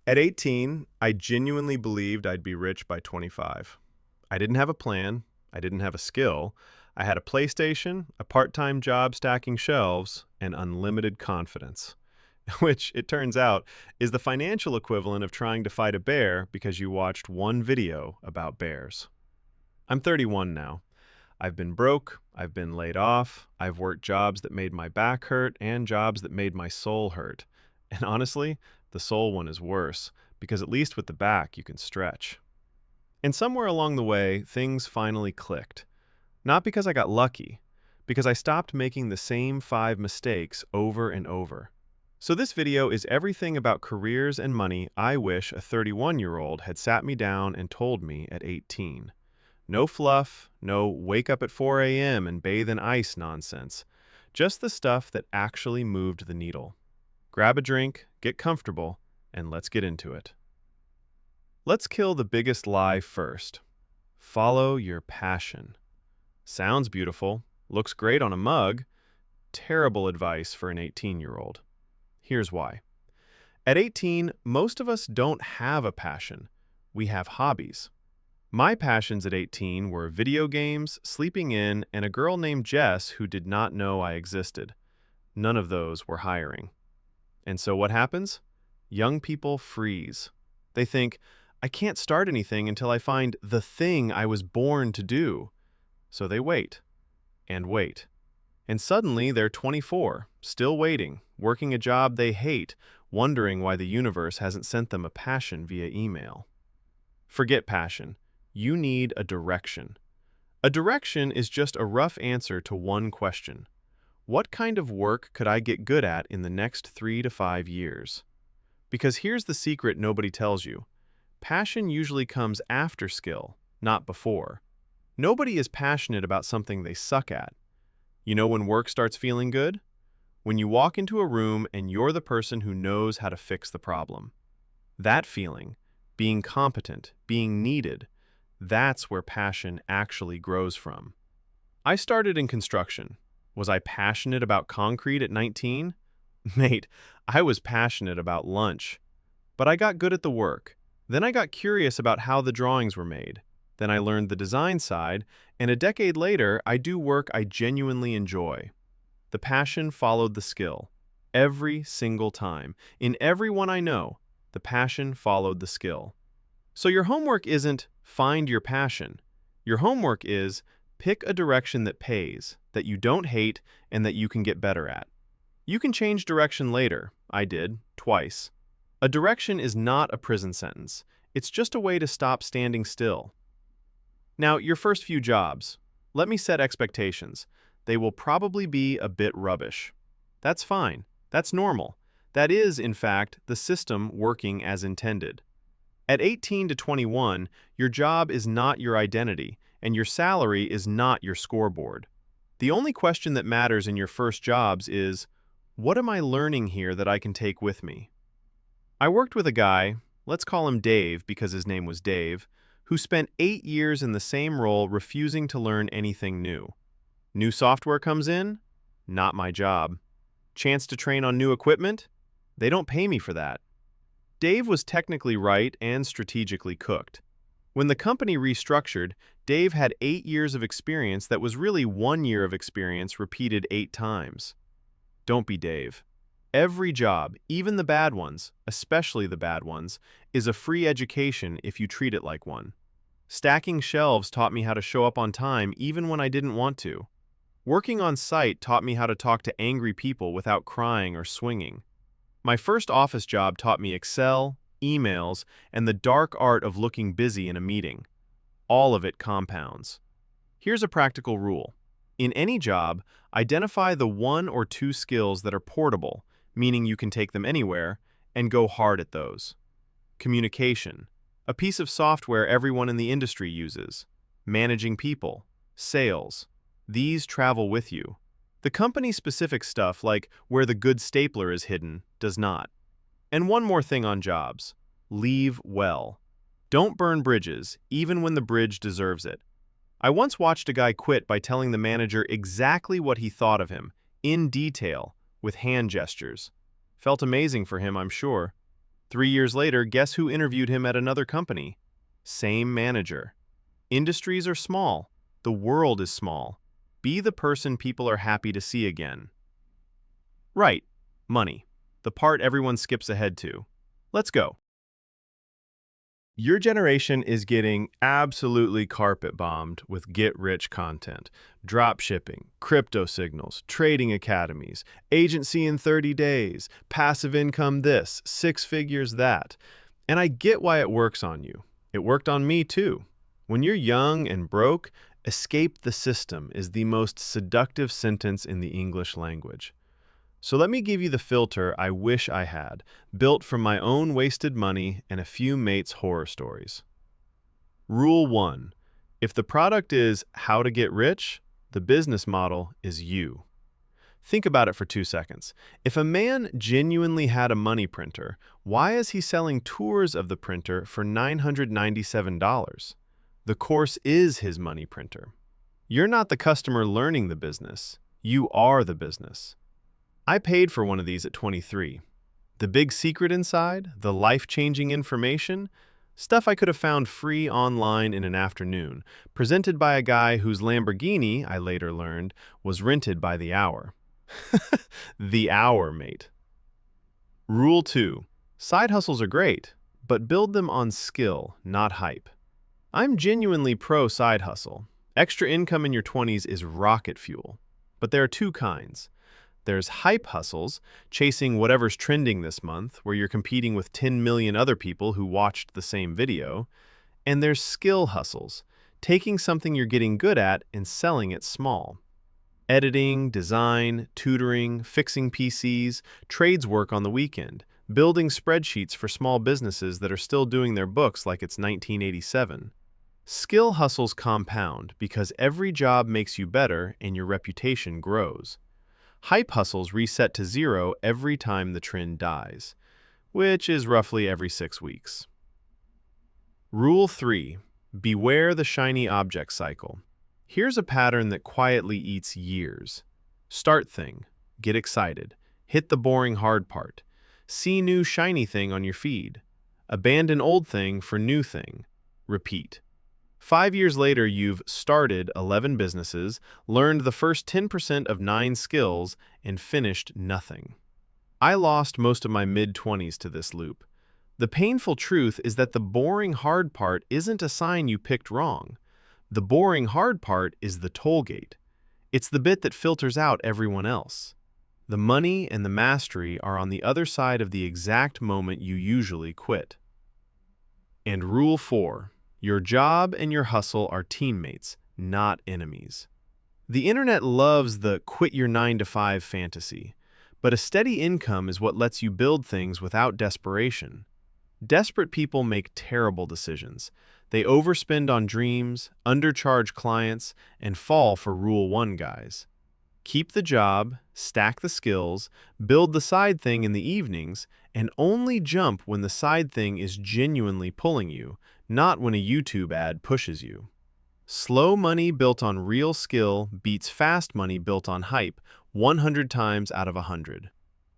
At 18, I genuinely believed I'd be rich by 25. I didn't have a plan, I didn't have a skill. I had a PlayStation, a part-time job stacking shelves, and unlimited confidence, which, it turns out, is the financial equivalent of trying to fight a bear because you watched one video about bears. I'm 31 now. I've been broke, I've been laid off, I've worked jobs that made my back hurt and jobs that made my soul hurt. And honestly, the soul one is worse, because at least with the back you can stretch. And somewhere along the way, things finally clicked. Not because I got lucky, because I stopped making the same 5 mistakes over and over. So this video is everything about careers and money I wish a 31-year-old had sat me down and told me at 18. No fluff, no wake up at 4 a.m. and bathe in ice nonsense. Just the stuff that actually moved the needle. Grab a drink, get comfortable, and let's get into it. Let's kill the biggest lie first. Follow your passion. Sounds beautiful, looks great on a mug. Terrible advice for an 18-year-old. Here's why. At 18, most of us don't have a passion. We have hobbies. My passions at 18 were video games, sleeping in, and a girl named Jess who did not know I existed. None of those were hiring. And so what happens? Young people freeze. They think, I can't start anything until I find the thing I was born to do. So they wait and wait. And suddenly they're 24, still waiting, working a job they hate, wondering why the universe hasn't sent them a passion via email. Forget passion. You need a direction. A direction is just a rough answer to one question. What kind of work could I get good at in the next 3 to 5 years? Because here's the secret nobody tells you. Passion usually comes after skill, not before. Nobody is passionate about something they suck at. You know when work starts feeling good? When you walk into a room and you're the person who knows how to fix the problem. That feeling, being competent, being needed, that's where passion actually grows from. I started in construction. Was I passionate about concrete at 19? Mate, I was passionate about lunch. But I got good at the work. Then I got curious about how the drawings were made. Then I learned the design side, and a decade later, I do work I genuinely enjoy. The passion followed the skill. Every single time. In everyone I know, the passion followed the skill. So your homework isn't find your passion. Your homework is pick a direction that pays, that you don't hate, and that you can get better at. You can change direction later. I did, twice. A direction is not a prison sentence. It's just a way to stop standing still. Now, your first few jobs. Let me set expectations. They will probably be a bit rubbish. That's fine. That's normal. That is, in fact, the system working as intended. At 18 to 21, your job is not your identity, and your salary is not your scoreboard. The only question that matters in your first jobs is, what am I learning here that I can take with me? I worked with a guy, let's call him Dave because his name was Dave, who spent 8 years in the same role refusing to learn anything new. New software comes in? Not my job. Chance to train on new equipment? They don't pay me for that. Dave was technically right and strategically cooked. When the company restructured, Dave had 8 years of experience that was really 1 year of experience repeated 8 times. Don't be Dave. Every job, even the bad ones, especially the bad ones, is a free education if you treat it like one. Stacking shelves taught me how to show up on time even when I didn't want to. Working on site taught me how to talk to angry people without crying or swinging. My first office job taught me Excel, emails, and the dark art of looking busy in a meeting. All of it compounds. Here's a practical rule. In any job, identify the 1 or 2 skills that are portable, meaning you can take them anywhere, and go hard at those. Communication, a piece of software everyone in the industry uses. Managing people, sales, these travel with you. The company-specific stuff, like where the good stapler is hidden, does not. And one more thing on jobs. Leave well. Don't burn bridges, even when the bridge deserves it. I once watched a guy quit by telling the manager exactly what he thought of him, in detail, with hand gestures. Felt amazing for him, I'm sure. 3 years later, guess who interviewed him at another company? Same manager. Industries are small. The world is small. Be the person people are happy to see again. Right. Money. The part everyone skips ahead to. Let's go. Your generation is getting absolutely carpet bombed with get-rich content. Drop shipping, crypto signals, trading academies, agency in 30 days, passive income this, six figures that. And I get why it works on you. It worked on me too. When you're young and broke, escape the system is the most seductive sentence in the English language. So let me give you the filter I wish I had, built from my own wasted money and a few mates' horror stories. Rule 1. If the product is how to get rich, the business model is you. Think about it for 2 seconds. If a man genuinely had a money printer, why is he selling tours of the printer for $997? The course is his money printer. You're not the customer learning the business. You are the business. I paid for one of these at 23. The big secret inside, the life-changing information, stuff I could have found free online in an afternoon, presented by a guy whose Lamborghini, I later learned, was rented by the hour. The hour, mate. Rule 2. Side hustles are great, but build them on skill, not hype. I'm genuinely pro-side hustle. Extra income in your 20s is rocket fuel. But there are two kinds. There's hype hustles, chasing whatever's trending this month, where you're competing with 10 million other people who watched the same video. And there's skill hustles, taking something you're getting good at and selling it small. Editing, design, tutoring, fixing PCs, trades work on the weekend, building spreadsheets for small businesses that are still doing their books like it's 1987. Skill hustles compound because every job makes you better and your reputation grows. Hype hustles reset to zero every time the trend dies, which is roughly every 6 weeks. Rule 3. Beware the shiny object cycle. Here's a pattern that quietly eats years. Start thing, get excited, hit the boring hard part, see new shiny thing on your feed, abandon old thing for new thing, repeat. 5 years later, you've started 11 businesses, learned the first 10% of 9 skills, and finished nothing. I lost most of my mid-20s to this loop. The painful truth is that the boring hard part isn't a sign you picked wrong. The boring hard part is the toll gate. It's the bit that filters out everyone else. The money and the mastery are on the other side of the exact moment you usually quit. And rule 4. Your job and your hustle are teammates, not enemies. The internet loves the quit your 9-to-5 fantasy, but a steady income is what lets you build things without desperation. Desperate people make terrible decisions. They overspend on dreams, undercharge clients, and fall for Rule 1 guys. Keep the job, stack the skills, build the side thing in the evenings, and only jump when the side thing is genuinely pulling you, not when a YouTube ad pushes you. Slow money built on real skill beats fast money built on hype 100 times out of 100.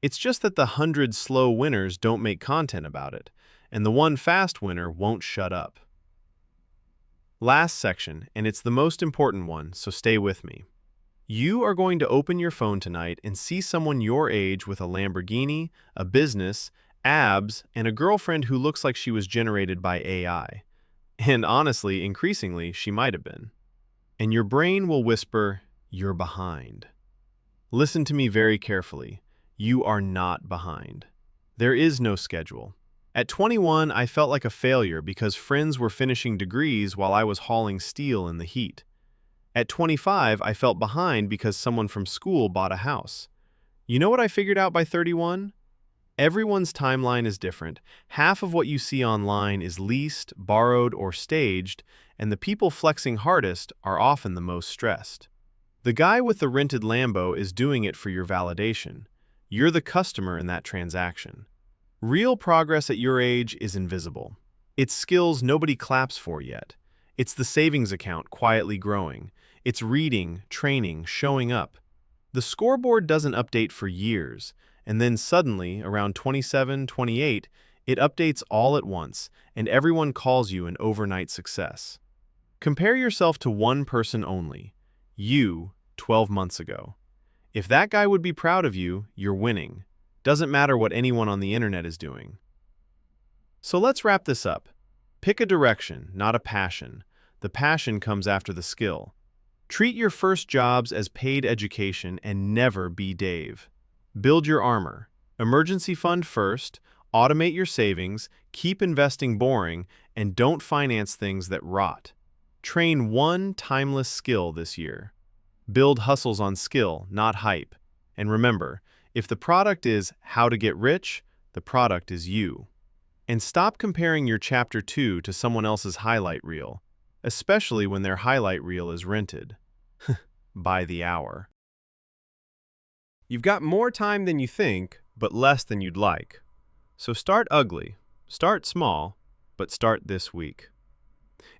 It's just that the 100 slow winners don't make content about it, and the one fast winner won't shut up. Last section, and it's the most important one, so stay with me. You are going to open your phone tonight and see someone your age with a Lamborghini, a business, abs, and a girlfriend who looks like she was generated by AI. And honestly, increasingly, she might have been. And your brain will whisper, "You're behind." Listen to me very carefully. You are not behind. There is no schedule. At 21, I felt like a failure because friends were finishing degrees while I was hauling steel in the heat. At 25, I felt behind because someone from school bought a house. You know what I figured out by 31? Everyone's timeline is different. Half of what you see online is leased, borrowed, or staged, and the people flexing hardest are often the most stressed. The guy with the rented Lambo is doing it for your validation. You're the customer in that transaction. Real progress at your age is invisible. It's skills nobody claps for yet. It's the savings account quietly growing. It's reading, training, showing up. The scoreboard doesn't update for years, and then suddenly, around 27, 28, It updates all at once, and everyone calls you an overnight success. Compare yourself to one person only, you, 12 months ago. If that guy would be proud of you, you're winning. Doesn't matter what anyone on the internet is doing. So let's wrap this up. Pick a direction, not a passion. The passion comes after the skill. Treat your first jobs as paid education and never be Dave. Build your armor. Emergency fund first, automate your savings, keep investing boring, and don't finance things that rot. Train one timeless skill this year. Build hustles on skill, not hype. And remember, if the product is how to get rich, the product is you. And stop comparing your Chapter 2 to someone else's highlight reel, especially when their highlight reel is rented. By the hour. You've got more time than you think, but less than you'd like. So start ugly, start small, but start this week.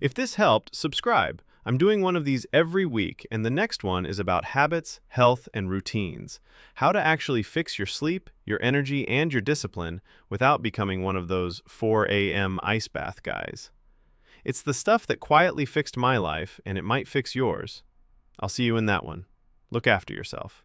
If this helped, subscribe. I'm doing one of these every week, and the next one is about habits, health, and routines. How to actually fix your sleep, your energy, and your discipline without becoming one of those 4 a.m. ice bath guys. It's the stuff that quietly fixed my life, and it might fix yours. I'll see you in that one. Look after yourself.